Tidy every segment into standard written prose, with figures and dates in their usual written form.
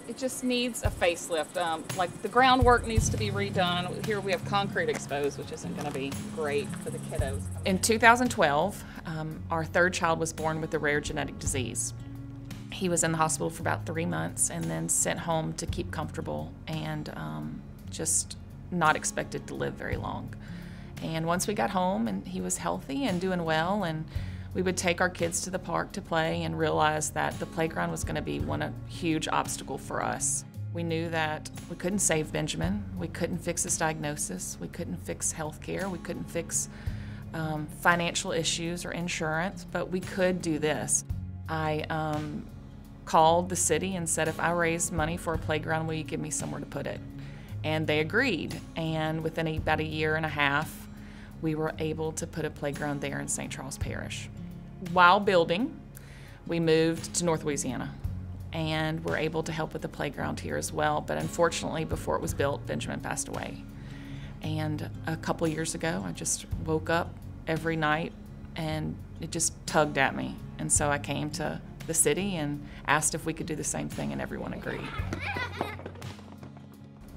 It just needs a facelift. Like the groundwork needs to be redone. Here we have concrete exposed, which isn't going to be great for the kiddos. In 2012, our third child was born with a rare genetic disease. He was in the hospital for about 3 months and then sent home to keep comfortable and just not expected to live very long. And once we got home and he was healthy and doing well, and we would take our kids to the park to play and realize that the playground was going to be a huge obstacle for us. We knew that we couldn't save Benjamin, we couldn't fix his diagnosis, we couldn't fix health care, we couldn't fix financial issues or insurance, but we could do this. I called the city and said, if I raise money for a playground, will you give me somewhere to put it? And they agreed, and within about a year and a half, we were able to put a playground there in St. Charles Parish. While building, we moved to North Louisiana and were able to help with the playground here as well. But unfortunately, before it was built, Benjamin passed away. And a couple years ago, I just woke up every night and it just tugged at me. And so I came to the city and asked if we could do the same thing, and everyone agreed.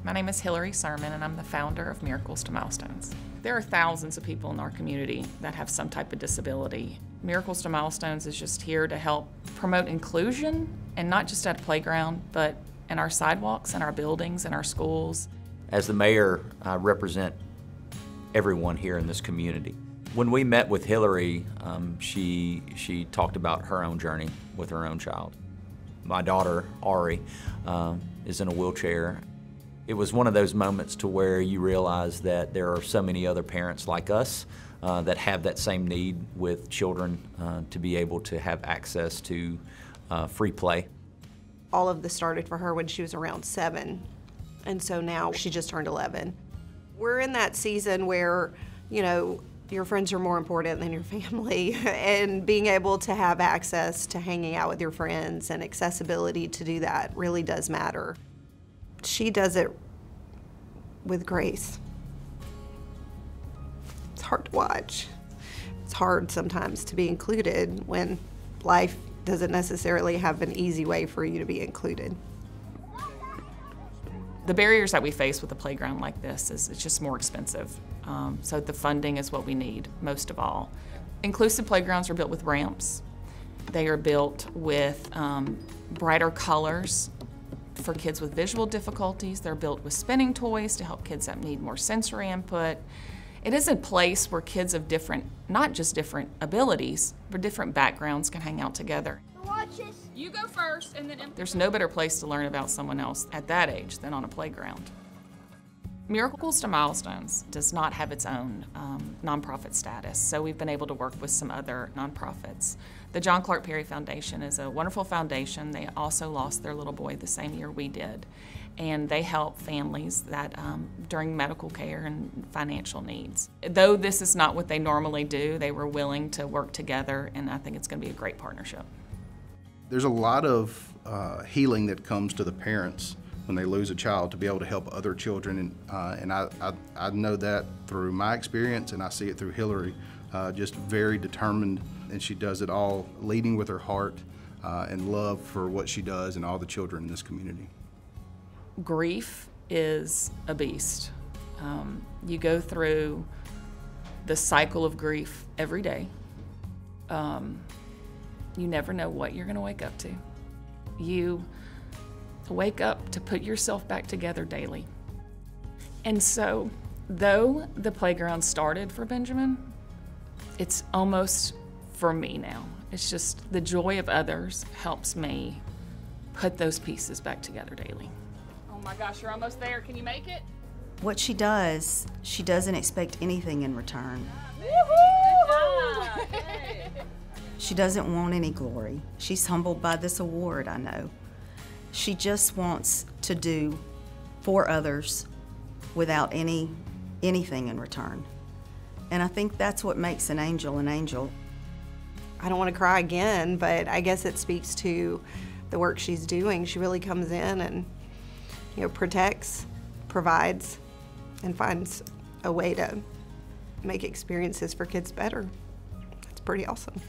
My name is Honoree Sirmon, and I'm the founder of Miracles to Milestones. There are thousands of people in our community that have some type of disability. Miracles to Milestones is just here to help promote inclusion, and not just at a playground, but in our sidewalks, in our buildings, in our schools. As the mayor, I represent everyone here in this community. When we met with Honoree, she talked about her own journey with her own child. My daughter, Honoree, is in a wheelchair. It was one of those moments to where you realize that there are so many other parents like us that have that same need with children to be able to have access to free play. All of this started for her when she was around 7, and so now she just turned 11. We're in that season where, you know, your friends are more important than your family, and being able to have access to hanging out with your friends and accessibility to do that really does matter. She does it with grace. It's hard to watch. It's hard sometimes to be included when life doesn't necessarily have an easy way for you to be included. The barriers that we face with a playground like this is it's just more expensive. So the funding is what we need most of all. Inclusive playgrounds are built with ramps. They are built with brighter colors for kids with visual difficulties. They're built with spinning toys to help kids that need more sensory input. It is a place where kids of different, not just different abilities, but different backgrounds can hang out together. You go first, and then there's no better place to learn about someone else at that age than on a playground. Miracles to Milestones does not have its own nonprofit status, so we've been able to work with some other nonprofits. The John Clark Perry Foundation is a wonderful foundation. They also lost their little boy the same year we did, and they help families that during medical care and financial needs. Though this is not what they normally do, they were willing to work together, and I think it's going to be a great partnership. There's a lot of healing that comes to the parents when they lose a child to be able to help other children, and I know that through my experience, and I see it through Honoree, just very determined, and she does it all leading with her heart and love for what she does and all the children in this community. Grief is a beast. You go through the cycle of grief every day. You never know what you're going to wake up to. You wake up to put yourself back together daily. And so, though the playground started for Benjamin, it's almost for me now. It's just the joy of others helps me put those pieces back together daily. Oh my gosh, you're almost there. Can you make it? What she does, she doesn't expect anything in return. She doesn't want any glory. She's humbled by this award, I know. She just wants to do for others without anything in return. And I think that's what makes an angel an angel. I don't want to cry again, but I guess it speaks to the work she's doing. She really comes in and, you know, protects, provides, and finds a way to make experiences for kids better. It's pretty awesome.